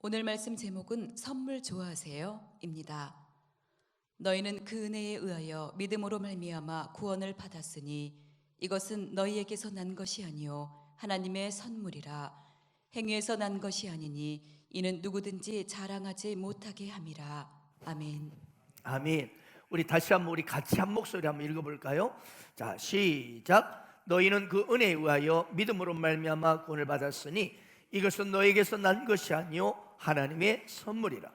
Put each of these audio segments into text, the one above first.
오늘 말씀 제목은 선물 좋아하세요? 입니다. 너희는 그 은혜에 의하여 믿음으로 말미암아 구원을 받았으니 이것은 너희에게서 난 것이 아니요 하나님의 선물이라. 행위에서 난 것이 아니니 이는 누구든지 자랑하지 못하게 함이라. 아멘. 아멘. 우리 다시 한번 우리 같이 한 목소리 한번 읽어볼까요? 자, 시작. 너희는 그 은혜에 의하여 믿음으로 말미암아 구원을 받았으니 이것은 너에게서 난 것이 아니요 하나님의 선물이라.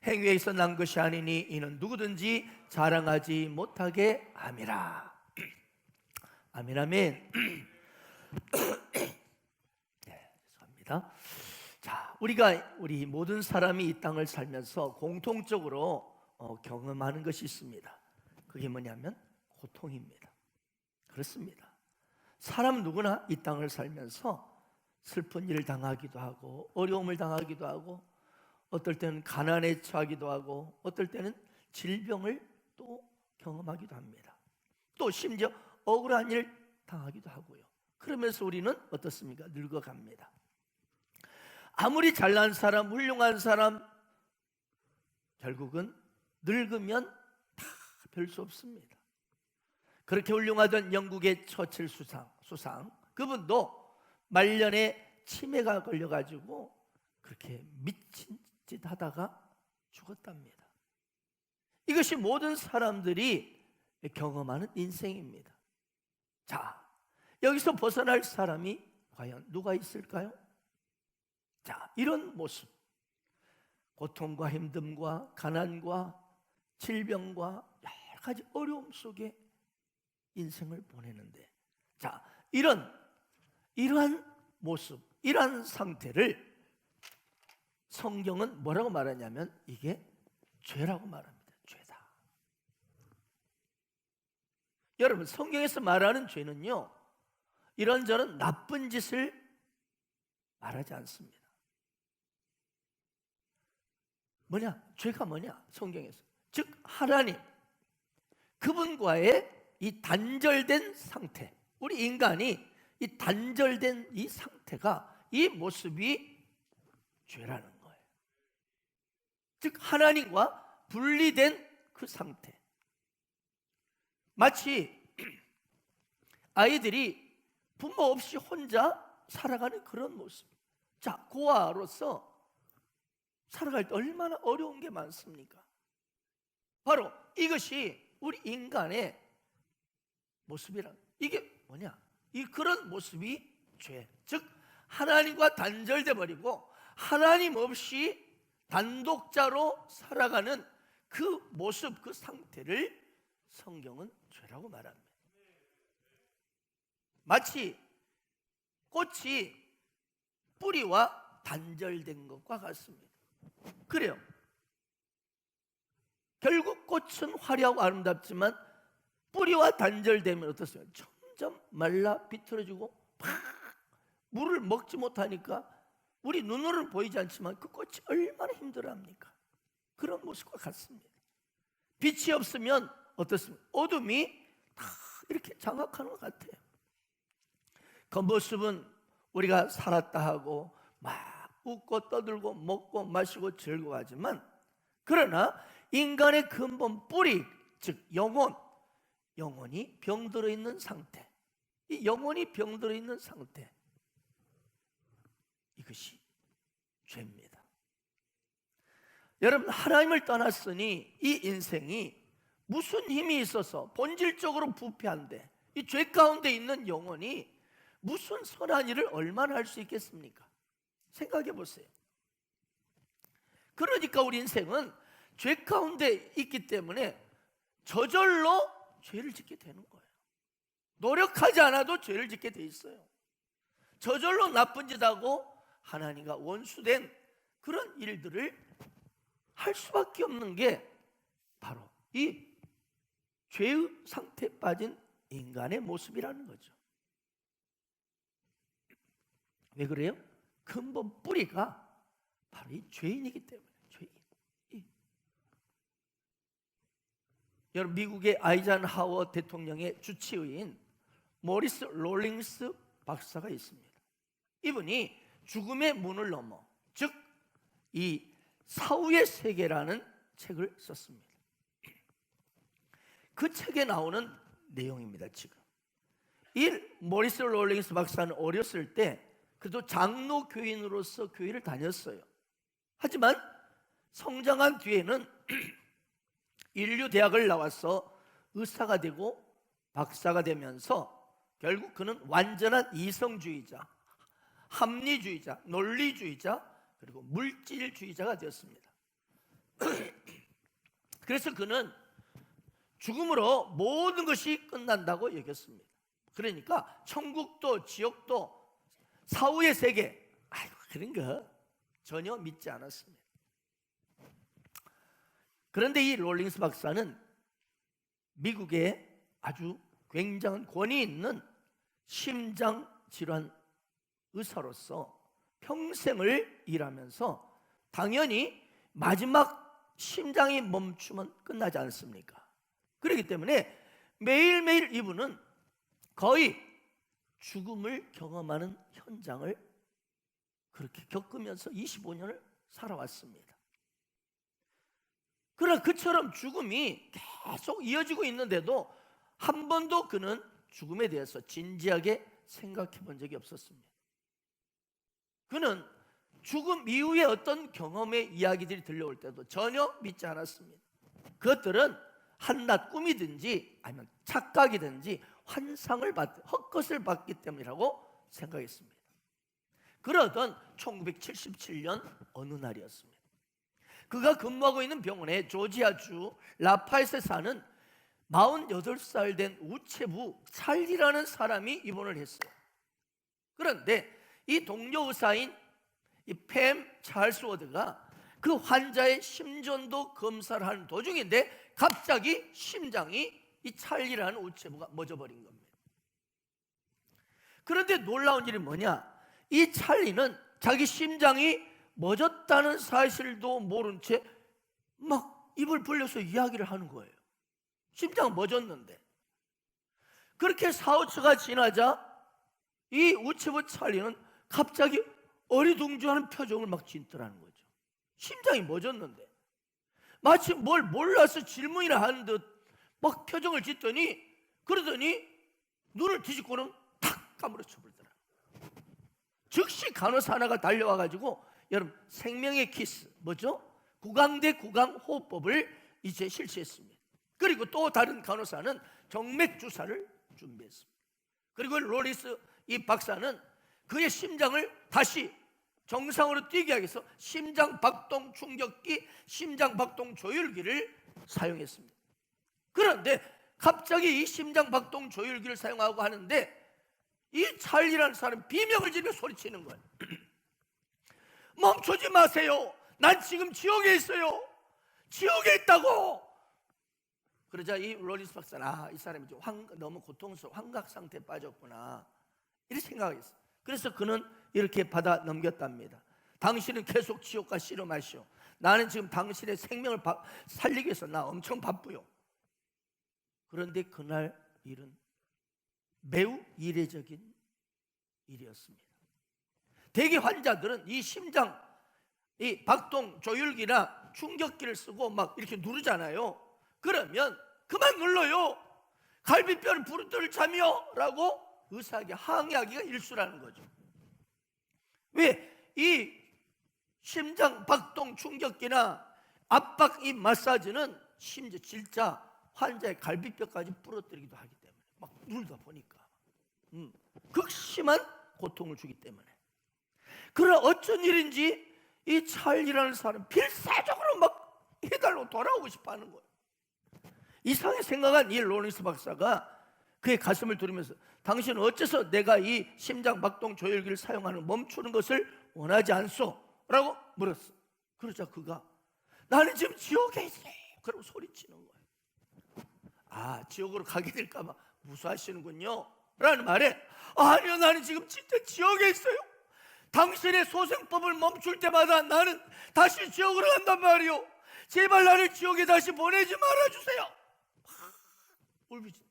행위에서 난 것이 아니니 이는 누구든지 자랑하지 못하게 함이라. 아멘, 아멘. 네, 죄송합니다. 자, 우리 모든 사람이 이 땅을 살면서 공통적으로 경험하는 것이 있습니다. 그게 뭐냐면 고통입니다. 그렇습니다. 사람 누구나 이 땅을 살면서 슬픈 일을 당하기도 하고 어려움을 당하기도 하고 어떨 때는 가난에 처하기도 하고 어떨 때는 질병을 또 경험하기도 합니다. 또 심지어 억울한 일을 당하기도 하고요. 그러면서 우리는 어떻습니까? 늙어갑니다. 아무리 잘난 사람, 훌륭한 사람, 결국은 늙으면 다 별 수 없습니다. 그렇게 훌륭하던 영국의 처칠 수상 그분도 말년에 치매가 걸려가지고 그렇게 미친 짓 하다가 죽었답니다. 이것이 모든 사람들이 경험하는 인생입니다. 자, 여기서 벗어날 사람이 과연 누가 있을까요? 자, 이런 모습, 고통과 힘듦과 가난과 질병과 여러 가지 어려움 속에 인생을 보내는데, 자, 이러한 모습, 이러한 상태를 성경은 뭐라고 말하냐면 이게 죄라고 말합니다. 죄다. 여러분, 성경에서 말하는 죄는요, 이런저런 나쁜 짓을 말하지 않습니다. 뭐냐? 죄가 뭐냐? 성경에서. 즉 하나님, 그분과의 이 단절된 상태, 우리 인간이 이 단절된 이 상태가, 이 모습이 죄라는 거예요. 즉 하나님과 분리된 그 상태. 마치 아이들이 부모 없이 혼자 살아가는 그런 모습. 자, 고아로서 살아갈 때 얼마나 어려운 게 많습니까? 바로 이것이 우리 인간의 모습이란, 이게 뭐냐? 그런 모습이 죄. 즉 하나님과 단절돼 버리고 하나님 없이 단독자로 살아가는 그 모습, 그 상태를 성경은 죄라고 말합니다. 마치 꽃이 뿌리와 단절된 것과 같습니다. 그래요. 결국 꽃은 화려하고 아름답지만 뿌리와 단절되면 어떻습니까? 점점 말라 비틀어지고 팍 물을 먹지 못하니까 우리 눈으로는 보이지 않지만 그 꽃이 얼마나 힘들어합니까? 그런 모습과 같습니다. 빛이 없으면 어떻습니까? 어둠이 다 이렇게 장악하는 것 같아요. 그 모습은 우리가 살았다 하고 막 웃고 떠들고 먹고 마시고 즐거워하지만, 그러나 인간의 근본 뿌리, 즉 영혼이 병들어 있는 상태, 이 영혼이 병들어 있는 상태, 이것이 죄입니다. 여러분, 하나님을 떠났으니 이 인생이 무슨 힘이 있어서 본질적으로 부패한데 이 죄 가운데 있는 영혼이 무슨 선한 일을 얼마나 할 수 있겠습니까? 생각해 보세요. 그러니까 우리 인생은 죄 가운데 있기 때문에 저절로 죄를 짓게 되는 거예요. 노력하지 않아도 죄를 짓게 돼 있어요. 저절로 나쁜 짓하고 하나님과 원수된 그런 일들을 할 수밖에 없는 게 바로 이 죄의 상태에 빠진 인간의 모습이라는 거죠. 왜 그래요? 근본 뿌리가 바로 이 죄인이기 때문에. 여러분, 미국의 아이젠하워 대통령의 주치의인 모리스 롤링스 박사가 있습니다. 이분이 죽음의 문을 넘어, 즉 이 사후의 세계라는 책을 썼습니다. 그 책에 나오는 내용입니다. 지금 이 모리스 롤링스 박사는 어렸을 때 그래도 장로 교인으로서 교회를 다녔어요. 하지만 성장한 뒤에는 인류 대학을 나와서 의사가 되고 박사가 되면서 결국 그는 완전한 이성주의자, 합리주의자, 논리주의자, 그리고 물질주의자가 되었습니다. 그래서 그는 죽음으로 모든 것이 끝난다고 여겼습니다. 그러니까 천국도 지옥도 사후의 세계, 아이고 그런 거 전혀 믿지 않았습니다. 그런데 이 롤링스 박사는 미국의 아주 굉장한 권위 있는 심장질환 의사로서 평생을 일하면서 당연히 마지막 심장이 멈추면 끝나지 않습니까? 그렇기 때문에 매일매일 이분은 거의 죽음을 경험하는 현장을 그렇게 겪으면서 25년을 살아왔습니다. 그러나 그처럼 죽음이 계속 이어지고 있는데도 한 번도 그는 죽음에 대해서 진지하게 생각해 본 적이 없었습니다. 그는 죽음 이후에 어떤 경험의 이야기들이 들려올 때도 전혀 믿지 않았습니다. 그것들은 한낱 꿈이든지 아니면 착각이든지 환상을 헛것을 봤기 때문이라고 생각했습니다. 그러던 1977년 어느 날이었습니다. 그가 근무하고 있는 병원에 조지아주 라파에스에 사는 48살 된 우체부 찰리라는 사람이 입원을 했어요. 그런데 이 동료 의사인 이 팸 찰스 워드가 그 환자의 심전도 검사를 하는 도중인데 갑자기 심장이 이 찰리라는 우체부가 멎어버린 겁니다. 그런데 놀라운 일이 뭐냐? 이 찰리는 자기 심장이 멎었다는 사실도 모른 채 막 입을 벌려서 이야기를 하는 거예요. 심장 멎었는데. 그렇게 4~5초가 지나자 이 우체부 찰리는 갑자기 어리둥절한 표정을 막 짓더라는 거죠. 심장이 멎었는데 마치 뭘 몰라서 질문이나 하는 듯 막 표정을 짓더니 그러더니 눈을 뒤집고는 탁 까무러쳐 버리더라. 즉시 간호사 하나가 달려와 가지고 여러분 생명의 키스 뭐죠? 구강 대 구강 호흡법을 이제 실시했습니다. 그리고 또 다른 간호사는 정맥 주사를 준비했습니다. 그리고 로리스 이 박사는 그의 심장을 다시 정상으로 뛰게 하기 위해서 심장 박동 충격기, 심장 박동 조율기를 사용했습니다. 그런데 갑자기 이 심장 박동 조율기를 사용하고 하는데 이 찰리라는 사람이 비명을 지르며 소리치는 거예요. 멈추지 마세요. 난 지금 지옥에 있어요. 지옥에 있다고. 그러자 이 롤린스 박사는 이 사람이 좀 너무 고통스러워 환각 상태에 빠졌구나 이렇게 생각했어요. 그래서 그는 이렇게 받아 넘겼답니다. 당신은 계속 지옥과 씨름하시오. 나는 지금 당신의 생명을 살리기 위해서 나 엄청 바쁘요. 그런데 그날 일은 매우 이례적인 일이었습니다. 대개 환자들은 이 심장 이 박동 조율기나 충격기를 쓰고 막 이렇게 누르잖아요. 그러면 그만 눌러요. 갈비뼈를 부러뜨릴 참이요 라고 의사에게 항의하기가 일수라는 거죠. 왜? 이 심장 박동 충격기나 압박 이 마사지는 심지어 진짜 환자의 갈비뼈까지 부러뜨리기도 하기 때문에 막 누르다 보니까 극심한 고통을 주기 때문에. 그러나 어쩐 일인지 이 찰리라는 사람 필사적으로 막 해달라고 돌아오고 싶어하는 거예요. 이상하게 생각한 이 롤린스 박사가 그의 가슴을 두르면서 당신은 어째서 내가 이 심장 박동 조율기를 사용하는 멈추는 것을 원하지 않소? 라고 물었어. 그러자 그가 나는 지금 지옥에 있어요. 그러고 소리치는 거예요. 지옥으로 가게 될까 봐 무서워하시는군요 라는 말에 아니요 나는 지금 진짜 지옥에 있어요. 당신의 소생법을 멈출 때마다 나는 다시 지옥으로 간단 말이요. 제발 나를 지옥에 다시 보내지 말아주세요. 울부짖.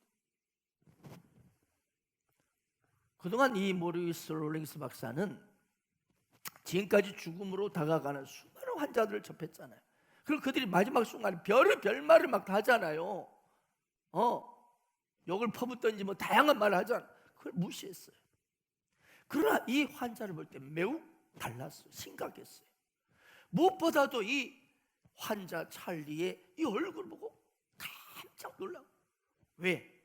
그동안 이 모리스 롤링스 박사는 지금까지 죽음으로 다가가는 수많은 환자들을 접했잖아요. 그리고 그들이 마지막 순간에 별말을 막 다 하잖아요. 욕을 퍼붓던지 뭐 다양한 말을 하잖아요. 그걸 무시했어요. 그러나 이 환자를 볼 때 매우 달랐어요. 심각했어요. 무엇보다도 이 환자 찰리의 이 얼굴을 보고 깜짝 놀라고. 왜?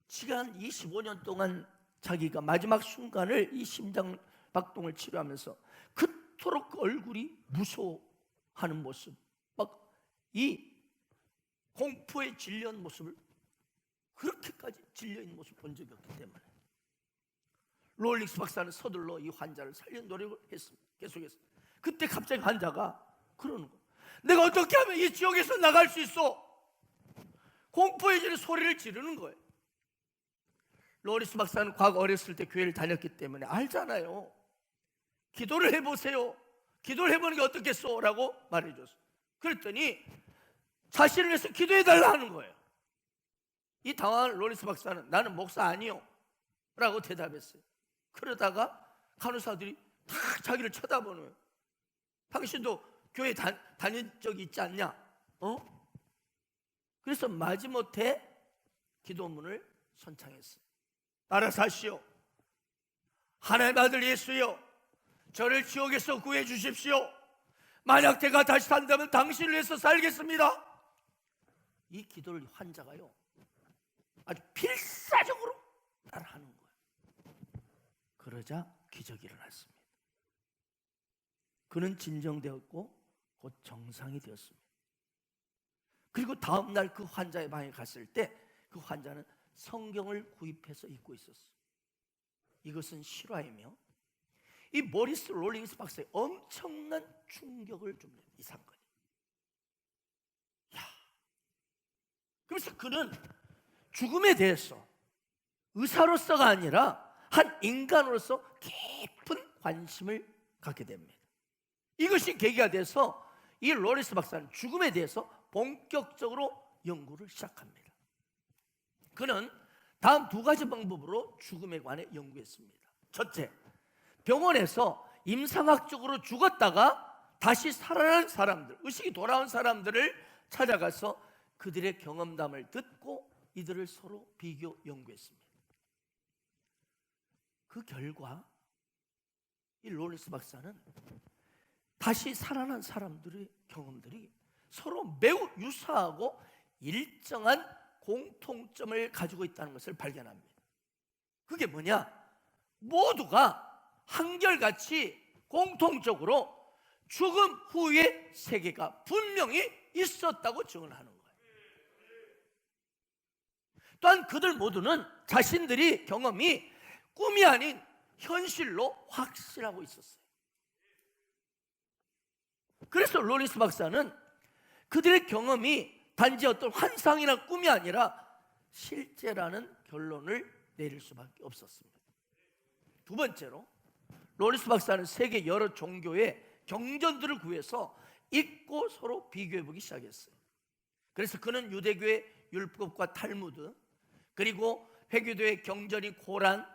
지난 25년 동안 자기가 마지막 순간을 이 심장 박동을 치료하면서 그토록 그 얼굴이 무서워하는 모습, 막 이 공포에 질려있는 모습을, 그렇게까지 질려있는 모습을 본 적이 없기 때문에 롤링스 박사는 서둘러 이 환자를 살리는 노력을 했습니다. 계속했습니다. 그때 갑자기 환자가 그러는 거예요. 내가 어떻게 하면 이 지옥에서 나갈 수 있어? 공포에 질려 소리를 지르는 거예요. 롤링스 박사는 과거 어렸을 때 교회를 다녔기 때문에 알잖아요. 기도를 해보세요. 기도를 해보는 게 어떻겠소? 라고 말해줬어요. 그랬더니 자신을 위해서 기도해달라 하는 거예요. 이 당황한 롤링스 박사는 나는 목사 아니요 라고 대답했어요. 그러다가 간호사들이 다 자기를 쳐다보는 거예요. 당신도 교회 다닌 적이 있지 않냐? 그래서 마지못해 기도문을 선창했어요. 따라서 하시오. 하나님 아들 예수여, 저를 지옥에서 구해 주십시오. 만약 제가 다시 산다면 당신을 위해서 살겠습니다. 이 기도를 환자가요 아주 필사적으로 따라하는 거예요. 그러자 기적이 일어났습니다. 그는 진정되었고 곧 정상이 되었습니다. 그리고 다음 날 그 환자의 방에 갔을 때 그 환자는 성경을 구입해서 읽고 있었어요. 이것은 실화이며 이 모리스 롤링스 박사의 엄청난 충격을 줍니다. 이 사건이. 그래서 그는 죽음에 대해서 의사로서가 아니라 한 인간으로서 깊은 관심을 갖게 됩니다. 이것이 계기가 돼서 이 롤링스 박사는 죽음에 대해서 본격적으로 연구를 시작합니다. 그는 다음 두 가지 방법으로 죽음에 관해 연구했습니다. 첫째, 병원에서 임상학적으로 죽었다가 다시 살아난 사람들, 의식이 돌아온 사람들을 찾아가서 그들의 경험담을 듣고 이들을 서로 비교 연구했습니다. 그 결과 이 롤링스 박사는 다시 살아난 사람들의 경험들이 서로 매우 유사하고 일정한 공통점을 가지고 있다는 것을 발견합니다. 그게 뭐냐? 모두가 한결같이 공통적으로 죽음 후의 세계가 분명히 있었다고 증언하는 거예요. 또한 그들 모두는 자신들이 경험이 꿈이 아닌 현실로 확신하고 있었어요. 그래서 롤링스 박사는 그들의 경험이 단지 어떤 환상이나 꿈이 아니라 실제라는 결론을 내릴 수밖에 없었습니다. 두 번째로 롤링스 박사는 세계 여러 종교의 경전들을 구해서 읽고 서로 비교해보기 시작했어요. 그래서 그는 유대교의 율법과 탈무드, 그리고 회교도의 경전이 고란,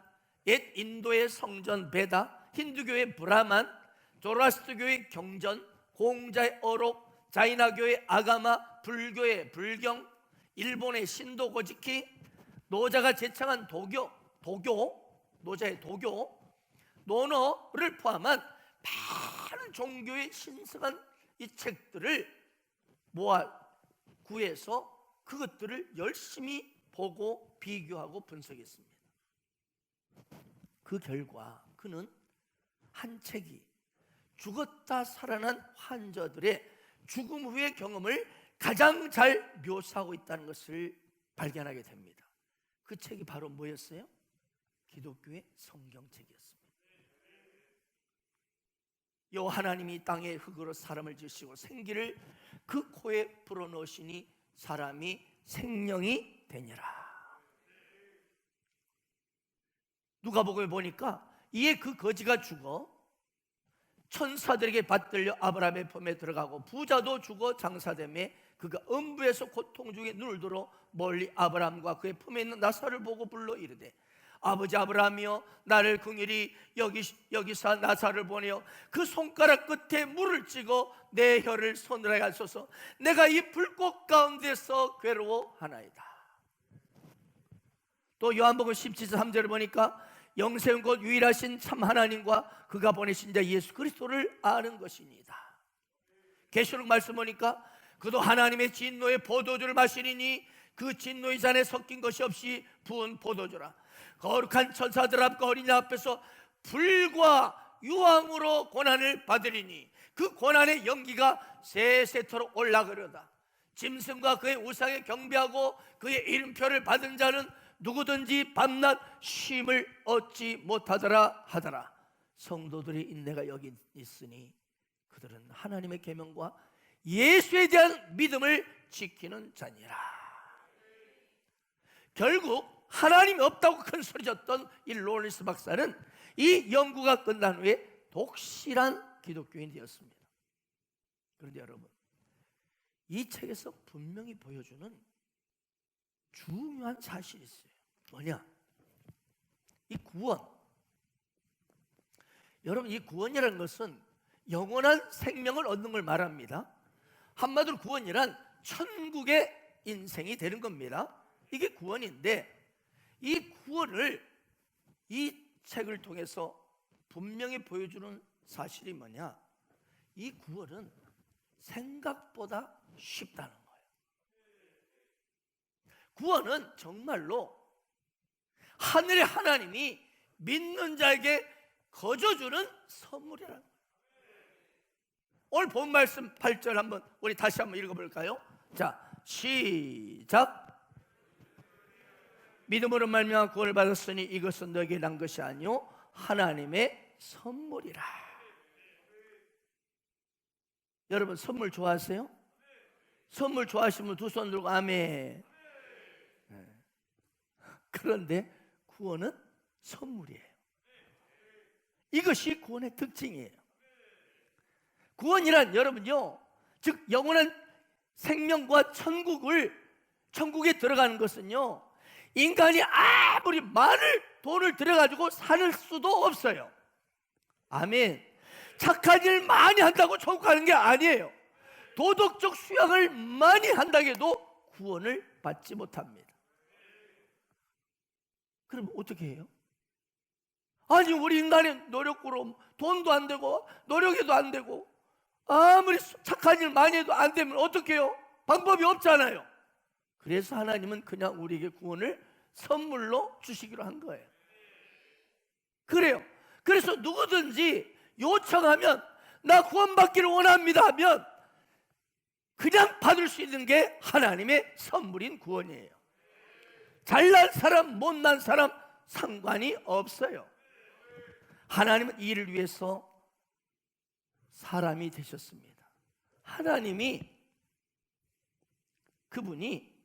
옛 인도의 성전 베다, 힌두교의 브라만, 조라스트교의 경전, 공자의 어록, 자이나교의 아가마, 불교의 불경, 일본의 신도 고지키, 노자가 제창한 노자의 도교, 논어를 포함한 많은 종교의 신성한 이 책들을 모아 구해서 그것들을 열심히 보고 비교하고 분석했습니다. 그 결과 그는 한 책이 죽었다 살아난 환자들의 죽음 후의 경험을 가장 잘 묘사하고 있다는 것을 발견하게 됩니다. 그 책이 바로 뭐였어요? 기독교의 성경책이었습니다. 여호와 하나님이 땅에 흙으로 사람을 지으시고 생기를 그 코에 불어넣으시니 사람이 생명이 되니라. 누가복음에 보니까 이에 그 거지가 죽어 천사들에게 받들려 아브라함의 품에 들어가고 부자도 죽어 장사되매 그가 음부에서 고통 중에 눈을 들어 멀리 아브라함과 그의 품에 있는 나사를 보고 불러 이르되 아버지 아브라함이여, 나를 긍휼히 여기사 나사를 보내어 그 손가락 끝에 물을 찍어 내 혀를 서늘하게 하소서. 내가 이 불꽃 가운데서 괴로워하나이다. 또 요한복음 17장 3절을 보니까 영생 곧 유일하신 참 하나님과 그가 보내신 자 예수 그리스도를 아는 것입니다. 계시록 말씀 보니까 그도 하나님의 진노의 포도주를 마시리니 그 진노의 잔에 섞인 것이 없이 부은 포도주라. 거룩한 천사들 앞과 어린 양 앞에서 불과 유황으로 고난을 받으리니 그 고난의 연기가 세세토록 올라가려다. 짐승과 그의 우상에 경배하고 그의 이름표를 받은 자는 누구든지 밤낮 쉼을 얻지 못하더라 하더라. 성도들의 인내가 여기 있으니 그들은 하나님의 계명과 예수에 대한 믿음을 지키는 자니라. 결국 하나님이 없다고 큰 소리쳤던 이 로렌스 박사는 이 연구가 끝난 후에 독실한 기독교인이 되었습니다. 그런데 여러분, 이 책에서 분명히 보여주는 중요한 사실이 있어요. 뭐냐? 이 구원. 여러분, 이 구원이라는 것은 영원한 생명을 얻는 걸 말합니다. 한마디로 구원이란 천국의 인생이 되는 겁니다. 이게 구원인데, 이 구원을 이 책을 통해서 분명히 보여주는 사실이 뭐냐? 이 구원은 생각보다 쉽다는 거예요. 구원은 정말로 하늘의 하나님이 믿는 자에게 거저주는 선물이라는 거예요. 오늘 본 말씀 8절 한번 우리 다시 한번 읽어볼까요? 자, 시작. 믿음으로 말미암아 구원을 받았으니 이것은 너에게 난 것이 아니요 하나님의 선물이라. 여러분, 선물 좋아하세요? 선물 좋아하시면 두 손 들고 아멘. 그런데 구원은 선물이에요. 이것이 구원의 특징이에요. 구원이란 여러분요, 즉 영원한 생명과 천국에 들어가는 것은요, 인간이 아무리 많은 돈을 들여가지고 살 수도 없어요. 아멘. 착한 일 많이 한다고 천국 가는 게 아니에요. 도덕적 수양을 많이 한다고 해도 구원을 받지 못합니다. 그럼 어떻게 해요? 아니, 우리 인간의 노력으로 돈도 안 되고 노력해도 안 되고 아무리 착한 일 많이 해도 안 되면 어떻게 해요? 방법이 없잖아요. 그래서 하나님은 그냥 우리에게 구원을 선물로 주시기로 한 거예요. 그래요. 그래서 누구든지 요청하면 나 구원받기를 원합니다 하면 그냥 받을 수 있는 게 하나님의 선물인 구원이에요. 잘난 사람 못난 사람 상관이 없어요. 하나님은 이를 위해서 사람이 되셨습니다. 하나님이, 그분이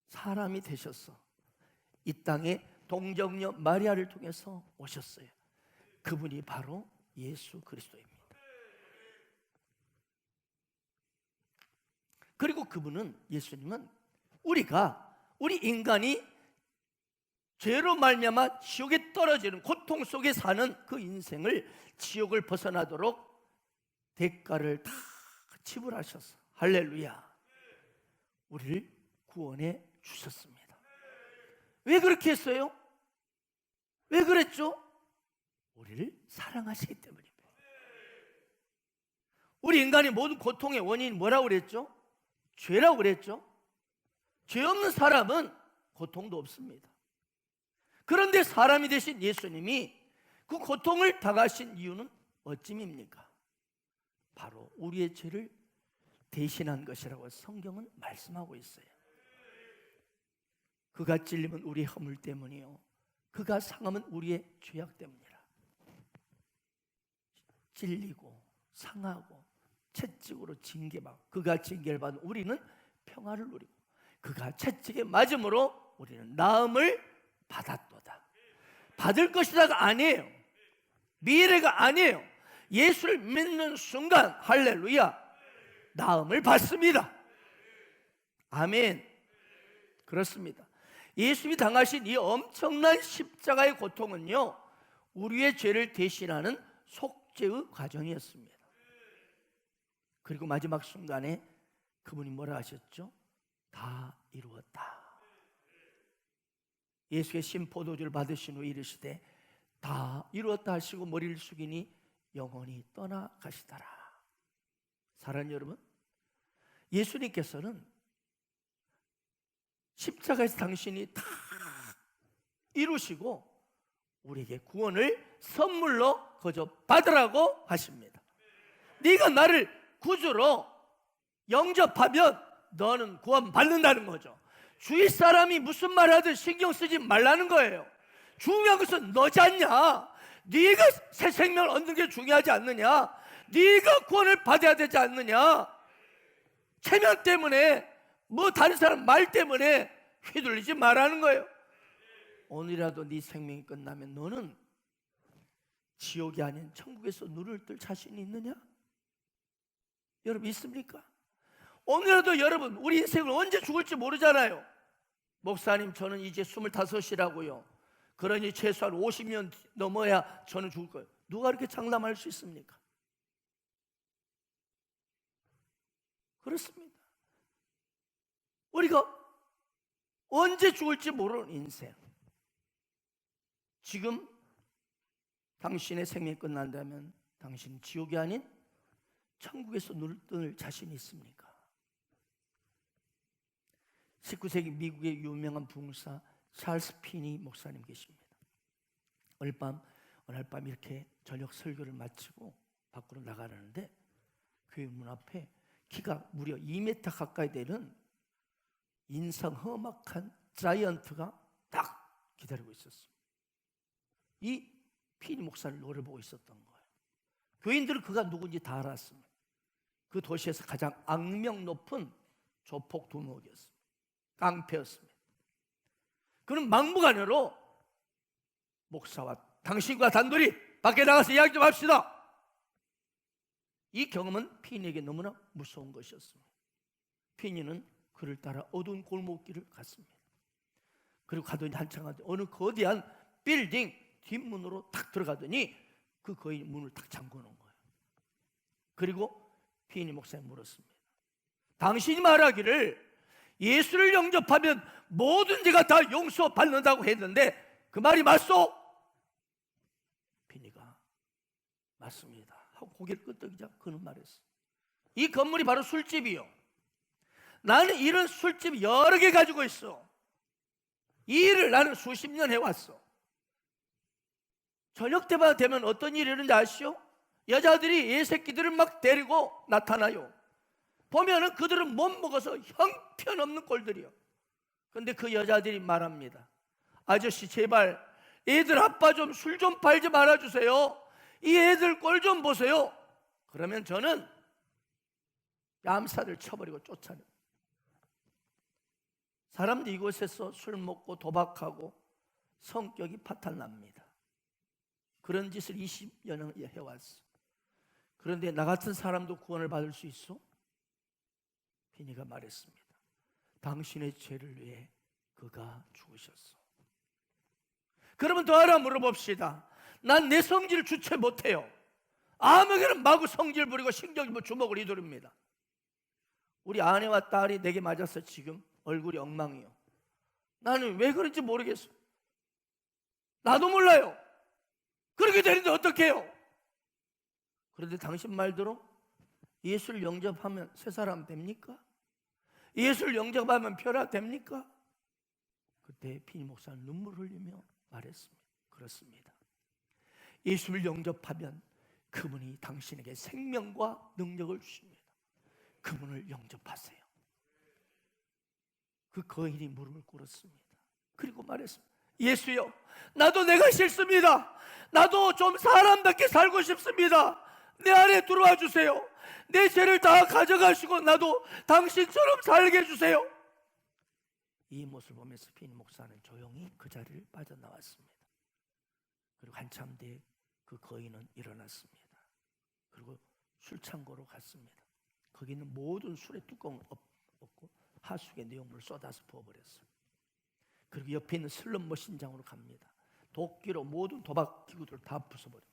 사람이 되셔서 이 땅에 동정녀 마리아를 통해서 오셨어요. 그분이 바로 예수 그리스도입니다. 그리고 그분은, 예수님은 우리 인간이 죄로 말미암아 지옥에 떨어지는 고통 속에 사는 그 인생을 지옥을 벗어나도록 대가를 다 지불하셔서 할렐루야, 우리를 구원해 주셨습니다. 왜 그렇게 했어요? 왜 그랬죠? 우리를 사랑하시기 때문입니다. 우리 인간의 모든 고통의 원인이 뭐라고 그랬죠? 죄라고 그랬죠? 죄 없는 사람은 고통도 없습니다. 그런데 사람이 되신 예수님이 그 고통을 당하신 이유는 어찌입니까? 바로 우리의 죄를 대신한 것이라고 성경은 말씀하고 있어요. 그가 찔림은 우리의 허물 때문이요 그가 상함은 우리의 죄악 때문이라. 찔리고 상하고 채찍으로 징계받고 그가 징계를 받은 우리는 평화를 누리고 그가 채찍에 맞음으로 우리는 나음을 받았도다. 받을 것이다가 아니에요. 미래가 아니에요. 예수를 믿는 순간 할렐루야, 나음을 받습니다. 아멘. 그렇습니다. 예수님이 당하신 이 엄청난 십자가의 고통은요, 우리의 죄를 대신하는 속죄의 과정이었습니다. 그리고 마지막 순간에 그분이 뭐라 하셨죠? 다 이루었다. 예수의 신포도주를 받으신 후 이르시되 다 이루었다 하시고 머리를 숙이니 영원히 떠나가시더라. 사랑하는 여러분, 예수님께서는 십자가에서 당신이 다 이루시고 우리에게 구원을 선물로 거저 받으라고 하십니다. 네가 나를 구주로 영접하면 너는 구원 받는다는 거죠. 주위 사람이 무슨 말 하든 신경 쓰지 말라는 거예요. 중요한 것은 너지 않냐? 네가 새 생명을 얻는 게 중요하지 않느냐? 네가 구원을 받아야 되지 않느냐? 체면 때문에 뭐 다른 사람 말 때문에 휘둘리지 말라는 거예요. 오늘이라도 네 생명이 끝나면 너는 지옥이 아닌 천국에서 눈을 뜰 자신이 있느냐? 여러분 있습니까? 오늘이라도 여러분, 우리 인생을 언제 죽을지 모르잖아요. 목사님, 저는 이제 25이라고요. 그러니 최소한 50년 넘어야 저는 죽을 거예요. 누가 그렇게 장담할 수 있습니까? 그렇습니다. 우리가 언제 죽을지 모르는 인생. 지금 당신의 생명이 끝난다면 당신은 지옥이 아닌 천국에서 눈을 뜰 자신이 있습니까? 19세기 미국의 유명한 부흥사 찰스 피니 목사님 계십니다. 어느 밤 이렇게 저녁 설교를 마치고 밖으로 나가려는데 교회 문 앞에 키가 무려 2m 가까이 되는 인상 험악한 자이언트가 딱 기다리고 있었습니다. 이 피니 목사를 노려보고 있었던 거예요. 교인들은 그가 누군지 다 알았습니다. 그 도시에서 가장 악명 높은 조폭 두목이었습니다. 깡패였습니다. 그는 막무가내로 목사와 당신과 단둘이 밖에 나가서 이야기 좀 합시다. 이 경험은 피니에게 너무나 무서운 것이었습니다. 피니는 그를 따라 어두운 골목길을 갔습니다. 그리고 가더니 한참 가더니 어느 거대한 빌딩 뒷문으로 탁 들어가더니 그 거인 문을 탁 잠궈 놓은 거예요. 그리고 피니 목사님 물었습니다. 당신이 말하기를 예수를 영접하면 모든 죄가 다 용서받는다고 했는데 그 말이 맞소? 피니가 맞습니다 하고 고개를 끄덕이자 그는 말했어. 이 건물이 바로 술집이요. 나는 이런 술집 여러 개 가지고 있어. 이 일을 나는 수십 년 해왔어. 저녁 때마다 되면 어떤 일이 일어나는지 아시오? 여자들이 애새끼들을 막 데리고 나타나요. 보면은 그들은 못 먹어서 형편없는 꼴들이요. 그런데 그 여자들이 말합니다. 아저씨 제발 애들 아빠 좀 술 좀 팔지 말아주세요. 이 애들 꼴 좀 보세요. 그러면 저는 얌사를 쳐버리고 쫓아내요. 사람들이 이곳에서 술 먹고 도박하고 성격이 파탄납니다. 그런 짓을 20년을 해왔어. 그런데 나 같은 사람도 구원을 받을 수 있어? 피니가 말했습니다. 당신의 죄를 위해 그가 죽으셨어. 그러면 더 하나 물어봅시다. 난 내 성질을 주체 못해요. 아무개나 마구 성질 부리고 신경이 주먹을 휘두릅니다. 우리 아내와 딸이 내게 맞아서 지금 얼굴이 엉망이요. 나는 왜 그런지 모르겠어. 나도 몰라요. 그렇게 되는데 어떡해요? 그런데 당신 말대로 예수를 영접하면 새 사람 됩니까? 예수를 영접하면 변화됩니까? 그때 피니 목사는 눈물 흘리며 말했습니다. 그렇습니다. 예수를 영접하면 그분이 당신에게 생명과 능력을 주십니다. 그분을 영접하세요. 그 거인이 무릎을 꿇었습니다. 그리고 말했습니다. 예수요, 나도 내가 싫습니다. 나도 좀 사람답게 살고 싶습니다. 내 안에 들어와 주세요. 내 죄를 다 가져가시고 나도 당신처럼 살게 해주세요. 이 모습을 보면서 피니 목사는 조용히 그 자리를 빠져나왔습니다. 그리고 한참 뒤에 그 거인은 일어났습니다. 그리고 술창고로 갔습니다. 거기는 모든 술의 뚜껑을 엎고 하수구에 내용물을 쏟아서 부어버렸어요. 그리고 옆에 있는 슬럼버 신장으로 갑니다. 도끼로 모든 도박 기구들을 다 부숴버립니다.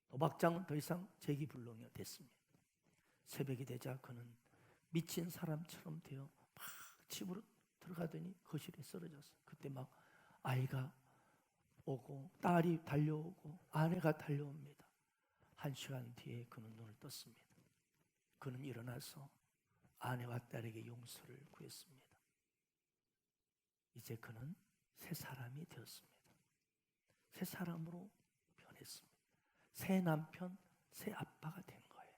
도박장은 더 이상 재기불능이 됐습니다. 새벽이 되자 그는 미친 사람처럼 되어 막 집으로 들어가더니 거실에 쓰러졌어요. 그때 막 아이가 오고 딸이 달려오고 아내가 달려옵니다. 1시간 뒤에 그는 눈을 떴습니다. 그는 일어나서 아내와 딸에게 용서를 구했습니다. 이제 그는 새 사람이 되었습니다. 새 사람으로 변했습니다. 새 남편, 새 아빠가 된 거예요.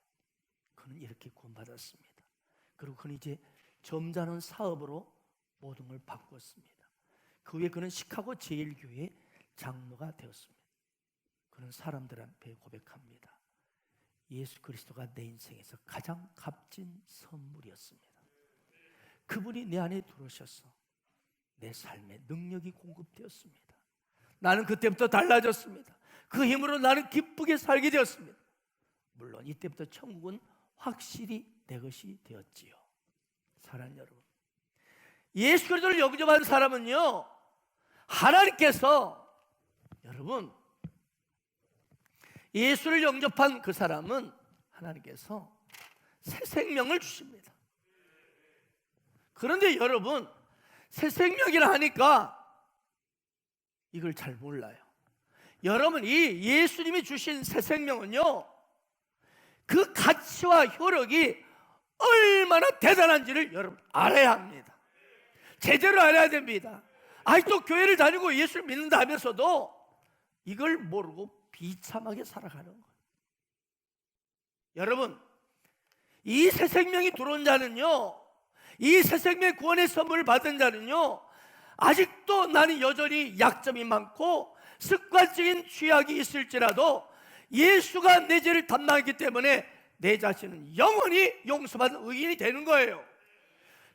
그는 이렇게 구원받았습니다. 그리고 그는 이제 점잖은 사업으로 모든 걸 바꾸었습니다. 그 후에 그는 시카고 제1교회 장로가 되었습니다. 그는 사람들 앞에 고백합니다. 예수 그리스도가 내 인생에서 가장 값진 선물이었습니다. 그분이 내 안에 들어오셔서 내 삶에 능력이 공급되었습니다. 나는 그때부터 달라졌습니다. 그 힘으로 나는 기쁘게 살게 되었습니다. 물론 이때부터 천국은 확실히 내 것이 되었지요. 사랑하는 여러분, 예수 그리스도를 영접한 사람은요, 하나님께서, 여러분, 예수를 영접한 그 사람은 하나님께서 새 생명을 주십니다. 그런데 여러분, 새 생명이라 하니까 이걸 잘 몰라요. 여러분, 이 예수님이 주신 새 생명은요, 그 가치와 효력이 얼마나 대단한지를 여러분 알아야 합니다. 제대로 알아야 됩니다. 아직도 교회를 다니고 예수를 믿는다 하면서도 이걸 모르고 비참하게 살아가는 거예요. 여러분, 이 새 생명이 들어온 자는요, 이 새 생명의 구원의 선물을 받은 자는요, 아직도 나는 여전히 약점이 많고 습관적인 죄악이 있을지라도 예수가 내 죄를 담당했기 때문에 내 자신은 영원히 용서받은 의인이 되는 거예요.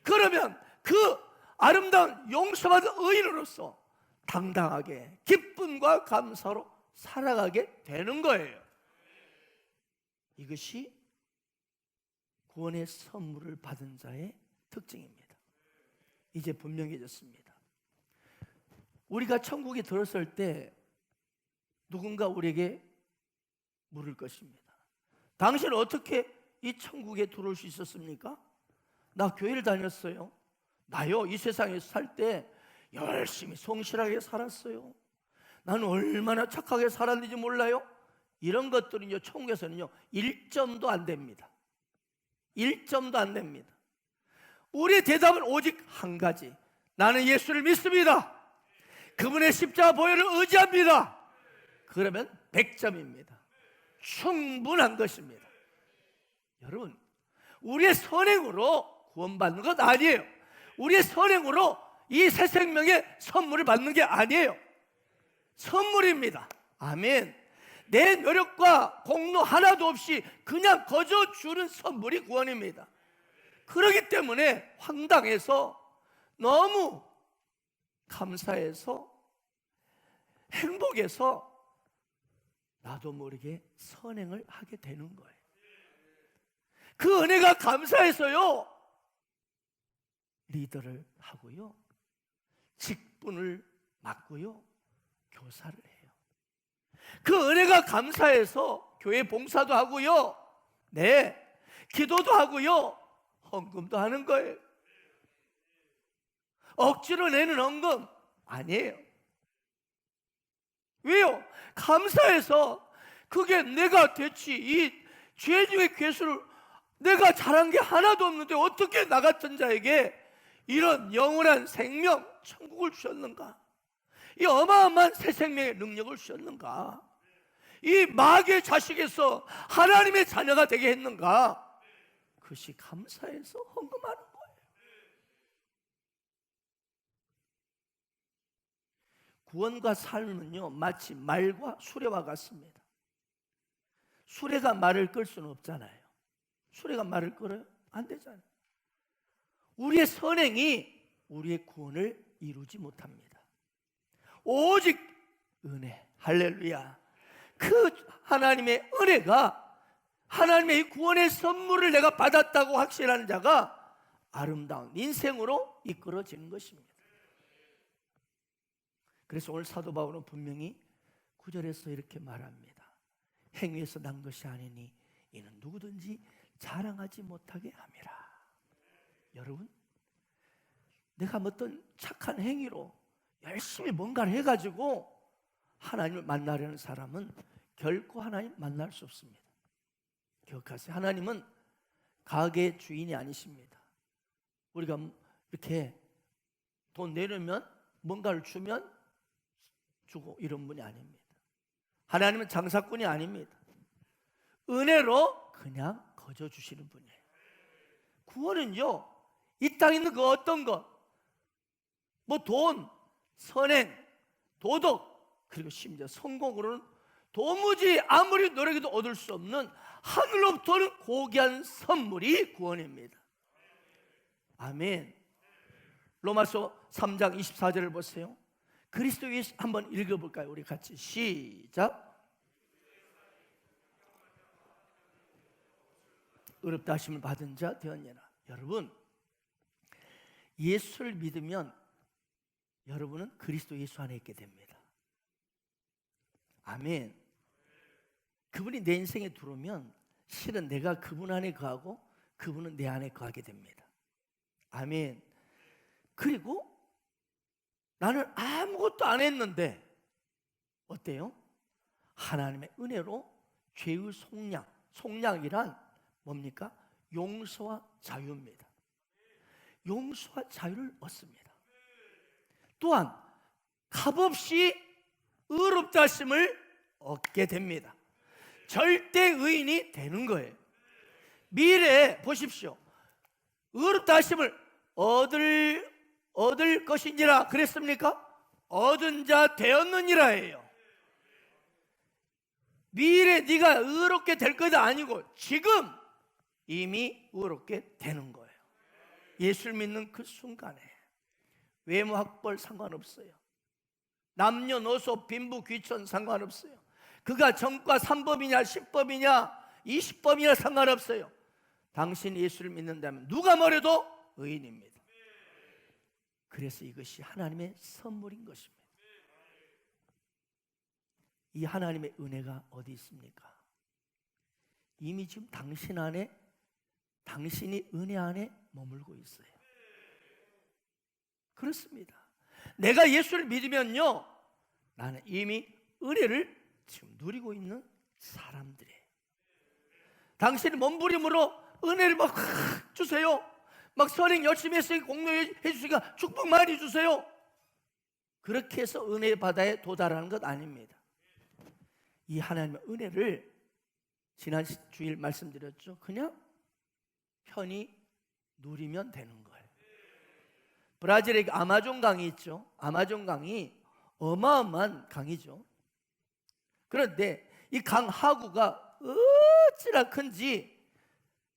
그러면 그 아름다운 용서받은 의인으로서 당당하게 기쁨과 감사로 살아가게 되는 거예요. 이것이 구원의 선물을 받은 자의 특징입니다. 이제 분명해졌습니다. 우리가 천국에 들었을 때 누군가 우리에게 물을 것입니다. 당신은 어떻게 이 천국에 들어올 수 있었습니까? 나 교회를 다녔어요. 나요, 이 세상에서 살 때 열심히 성실하게 살았어요. 나는 얼마나 착하게 살았는지 몰라요? 이런 것들은요, 천국에서는요 1점도 안 됩니다. 1점도 안 됩니다. 우리의 대답은 오직 한 가지. 나는 예수를 믿습니다. 그분의 십자가 보혈을 의지합니다. 그러면 100점입니다. 충분한 것입니다. 여러분, 우리의 선행으로 구원받는 것 아니에요. 우리의 선행으로 이 새 생명의 선물을 받는 게 아니에요. 선물입니다. 아멘. 내 노력과 공로 하나도 없이 그냥 거저 주는 선물이 구원입니다. 그렇기 때문에 황당해서, 너무 감사해서, 행복해서 나도 모르게 선행을 하게 되는 거예요. 그 은혜가 감사해서요, 리더를 하고요, 직분을 맡고요, 교사를 해요. 그 은혜가 감사해서 교회 봉사도 하고요, 네, 기도도 하고요, 헌금도 하는 거예요. 억지로 내는 헌금 아니에요. 왜요? 감사해서. 그게 내가 대체 이 죄 중의 괴수를 내가 잘한 게 하나도 없는데 어떻게 나 같은 자에게 이런 영원한 생명, 천국을 주셨는가? 이 어마어마한 새 생명의 능력을 주셨는가? 이 마귀의 자식에서 하나님의 자녀가 되게 했는가? 그것이 감사해서 헌금하는 거예요. 구원과 삶은요, 마치 말과 수레와 같습니다. 수레가 말을 끌 수는 없잖아요. 수레가 말을 끌어요? 안 되잖아요. 우리의 선행이 우리의 구원을 이루지 못합니다. 오직 은혜, 할렐루야. 그 하나님의 은혜가, 하나님의 이 구원의 선물을 내가 받았다고 확신하는 자가 아름다운 인생으로 이끌어지는 것입니다. 그래서 오늘 사도 바울은 분명히 9절에서 이렇게 말합니다. 행위에서 난 것이 아니니 이는 누구든지 자랑하지 못하게 함이라. 여러분, 내가 어떤 착한 행위로 열심히 뭔가를 해가지고 하나님을 만나려는 사람은 결코 하나님 만날 수 없습니다. 기억하세요. 하나님은 가게의 주인이 아니십니다. 우리가 이렇게 돈 내려면 뭔가를 주면 주고 이런 분이 아닙니다. 하나님은 장사꾼이 아닙니다. 은혜로 그냥 거저 주시는 분이에요. 구원은요, 이 땅에 있는 그 어떤 것, 뭐 돈, 선행, 도덕, 그리고 심지어 성공으로는 도무지 아무리 노력해도 얻을 수 없는 하늘로부터는 고귀한 선물이 구원입니다. 아멘. 로마서 3장 24절을 보세요. 그리스도 예수 한번 읽어볼까요? 우리 같이 시작. 의롭다 하심을 받은 자 되었느니라. 여러분, 예수를 믿으면 여러분은 그리스도 예수 안에 있게 됩니다. 아멘. 그분이 내 인생에 들어오면 실은 내가 그분 안에 거하고 그분은 내 안에 거하게 됩니다. 아멘. 그리고 나는 아무것도 안 했는데 어때요? 하나님의 은혜로 죄의 속량, 속량이란 뭡니까? 용서와 자유입니다. 용서와 자유를 얻습니다. 또한 값없이 의롭다 하심을 얻게 됩니다. 절대 의인이 되는 거예요. 미래에 보십시오. 의롭다 하심을 얻을 것이니라 그랬습니까? 얻은 자 되었느니라예요. 미래 네가 의롭게 될 거다 아니고 지금 이미 의롭게 되는 거예요. 예수를 믿는 그 순간에 외모 학벌 상관없어요. 남녀노소 빈부 귀천 상관없어요. 그가 정과 3법이냐 10법이냐 20법이냐 상관없어요. 당신이 예수를 믿는다면 누가 뭐래도 의인입니다. 그래서 이것이 하나님의 선물인 것입니다. 이 하나님의 은혜가 어디 있습니까? 이미 지금 당신 안에, 당신이 은혜 안에 머물고 있어요. 그렇습니다. 내가 예수를 믿으면요, 나는 이미 은혜를 지금 누리고 있는 사람들이에요. 당신이 몸부림으로 은혜를 막 주세요. 막 선행 열심히 해서 공로해 주시니까 축복 많이 주세요. 그렇게 해서 은혜의 바다에 도달하는 것 아닙니다. 이 하나님의 은혜를 지난 주일 말씀드렸죠. 그냥 편히 누리면 되는 거예요. 브라질에 아마존 강이 있죠. 아마존 강이 어마어마한 강이죠. 그런데 이 강 하구가 어찌나 큰지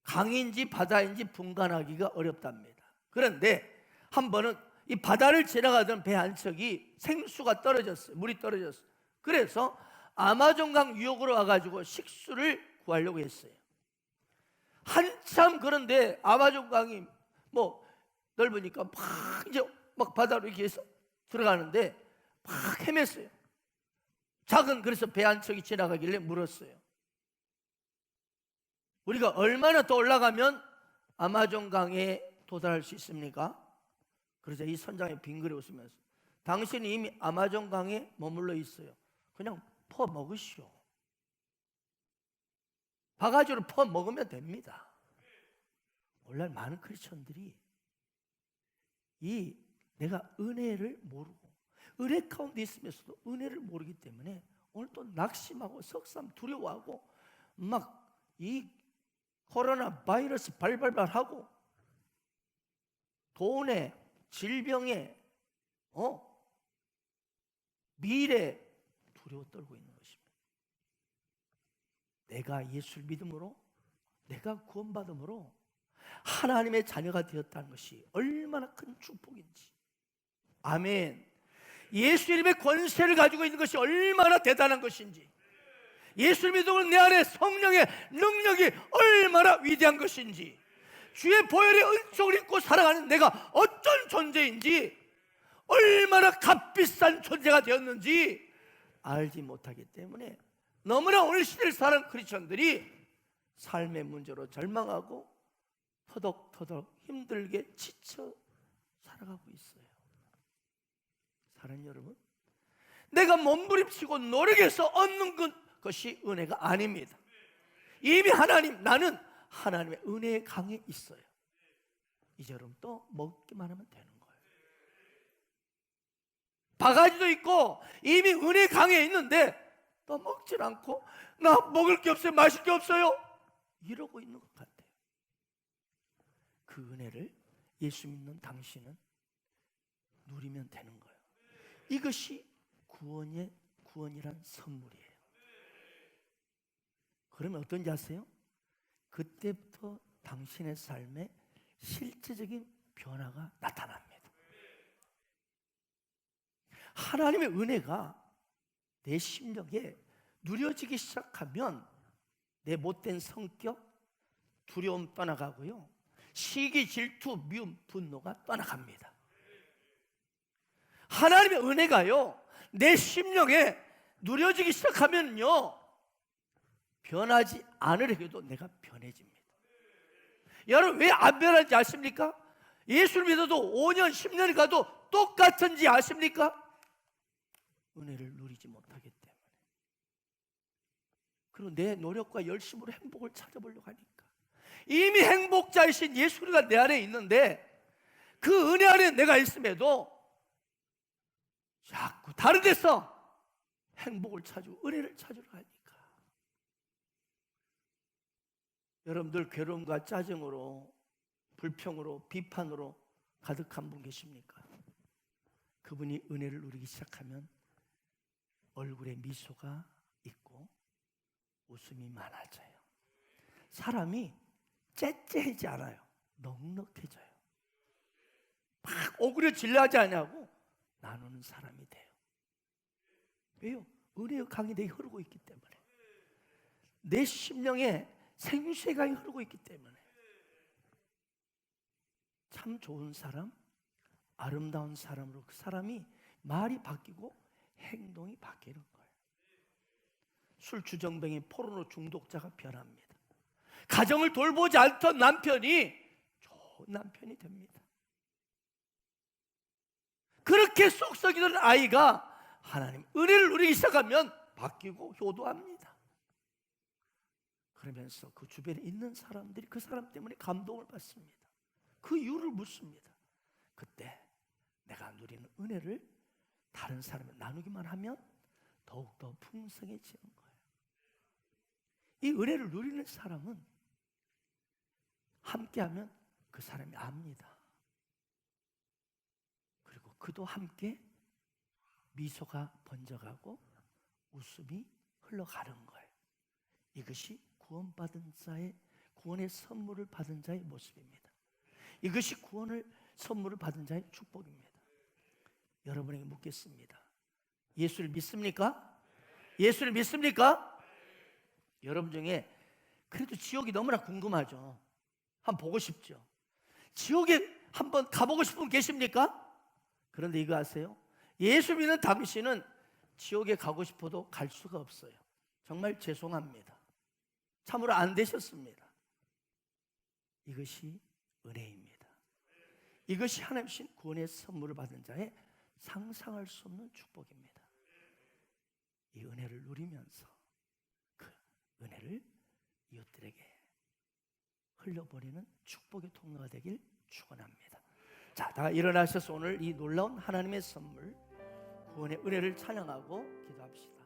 강인지 바다인지 분간하기가 어렵답니다. 그런데 한 번은 이 바다를 지나가던 배 한 척이 생수가 떨어졌어요. 물이 떨어졌어요. 그래서 아마존강 유역으로 와가지고 식수를 구하려고 했어요. 한참 그런데 아마존강이 뭐 넓으니까 막 이제 막 바다로 이렇게 해서 들어가는데 막 헤맸어요. 작은 그래서 배 한 척이 지나가길래 물었어요. 우리가 얼마나 더 올라가면 아마존강에 도달할 수 있습니까? 그러자 이 선장이 빙그레 웃으면서 당신이 이미 아마존강에 머물러 있어요. 그냥 퍼 먹으시오. 바가지로 퍼 먹으면 됩니다. 오늘날 많은 크리스천들이 이 내가 은혜를 모르고 은혜 가운데 있으면서도 은혜를 모르기 때문에 오늘 또 낙심하고 석삼 두려워하고 막 이 코로나 바이러스 발발하고 돈에 질병에 미래 두려워 떨고 있는 것입니다. 내가 예수를 믿음으로 내가 구원받음으로 하나님의 자녀가 되었다는 것이 얼마나 큰 축복인지. 아멘. 예수 이름의 권세를 가지고 있는 것이 얼마나 대단한 것인지, 예수를 믿음으로 내 안에 성령의 능력이 얼마나 위대한 것인지, 주의 보혈의 은총을 입고 살아가는 내가 어떤 존재인지 얼마나 값비싼 존재가 되었는지 알지 못하기 때문에 너무나 오늘 시대를 사는 크리스천들이 삶의 문제로 절망하고 터덕터덕 힘들게 지쳐 살아가고 있어요. 사랑하는 여러분, 내가 몸부림치고 노력해서 얻는 것이 은혜가 아닙니다. 이미 나는 하나님의 은혜의 강에 있어요. 이제 여러분 또 먹기만 하면 되는 거예요. 바가지도 있고 이미 은혜 강에 있는데 또 먹질 않고 나 먹을 게 없어요, 마실 게 없어요 이러고 있는 것 같아요. 그 은혜를 예수 믿는 당신은 누리면 되는 거예요. 이것이 구원이란 선물이에요. 그러면 어떤지 아세요? 그때부터 당신의 삶에 실제적인 변화가 나타납니다. 하나님의 은혜가 내 심령에 누려지기 시작하면 내 못된 성격, 두려움 떠나가고요, 시기, 질투, 미움, 분노가 떠나갑니다. 하나님의 은혜가요 내 심령에 누려지기 시작하면요 변하지 않으려고 내가 변해집니다. 여러분 왜 안 변하는지 아십니까? 예수를 믿어도 5년 10년이 가도 똑같은지 아십니까? 은혜를 누리지 못하기 때문에. 그리고 내 노력과 열심으로 행복을 찾아보려고 하니까 이미 행복자이신 예수가 내 안에 있는데 그 은혜 안에 내가 있음에도 자꾸 다른 데서 행복을 찾고 은혜를 찾으러 가니까 여러분들 괴로움과 짜증으로 불평으로 비판으로 가득한 분 계십니까? 그분이 은혜를 누리기 시작하면 얼굴에 미소가 있고 웃음이 많아져요. 사람이 째째하지 않아요. 넉넉해져요. 막 오그려질려 하지 않냐고 나누는 사람이 돼요. 왜요? 은혜의 강이 내게 흐르고 있기 때문에, 내 심령에 생수의 강이 흐르고 있기 때문에. 참 좋은 사람, 아름다운 사람으로 그 사람이 말이 바뀌고 행동이 바뀌는 거예요. 술 주정뱅이 포르노 중독자가 변합니다. 가정을 돌보지 않던 남편이 좋은 남편이 됩니다. 그렇게 쏙썩이던 아이가 하나님 은혜를 누리기 시작하면 바뀌고 효도합니다. 그러면서 그 주변에 있는 사람들이 그 사람 때문에 감동을 받습니다. 그 이유를 묻습니다. 그때 내가 누리는 은혜를 다른 사람에 나누기만 하면 더욱더 풍성해지는 거예요. 이 은혜를 누리는 사람은 함께하면 그 사람이 압니다. 그리고 그도 함께 미소가 번져가고 웃음이 흘러가는 거예요. 이것이 구원받은 자의, 구원의 선물을 받은 자의 모습입니다. 이것이 구원을 선물을 받은 자의 축복입니다. 여러분에게 묻겠습니다. 예수를 믿습니까? 예수를 믿습니까? 여러분 중에 그래도 지옥이 너무나 궁금하죠. 한번 보고 싶죠. 지옥에 한번 가보고 싶은 분 계십니까? 그런데 이거 아세요? 예수 믿는 당신은 지옥에 가고 싶어도 갈 수가 없어요. 정말 죄송합니다. 참으로 안 되셨습니다. 이것이 은혜입니다. 이것이 하나님 신 구원의 선물을 받은 자의 상상할 수 없는 축복입니다. 이 은혜를 누리면서 그 은혜를 이웃들에게 흘려보내는 축복의 통로가 되길 축원합니다. 자, 다 일어나셔서 오늘 이 놀라운 하나님의 선물, 구원의 은혜를 찬양하고 기도합시다.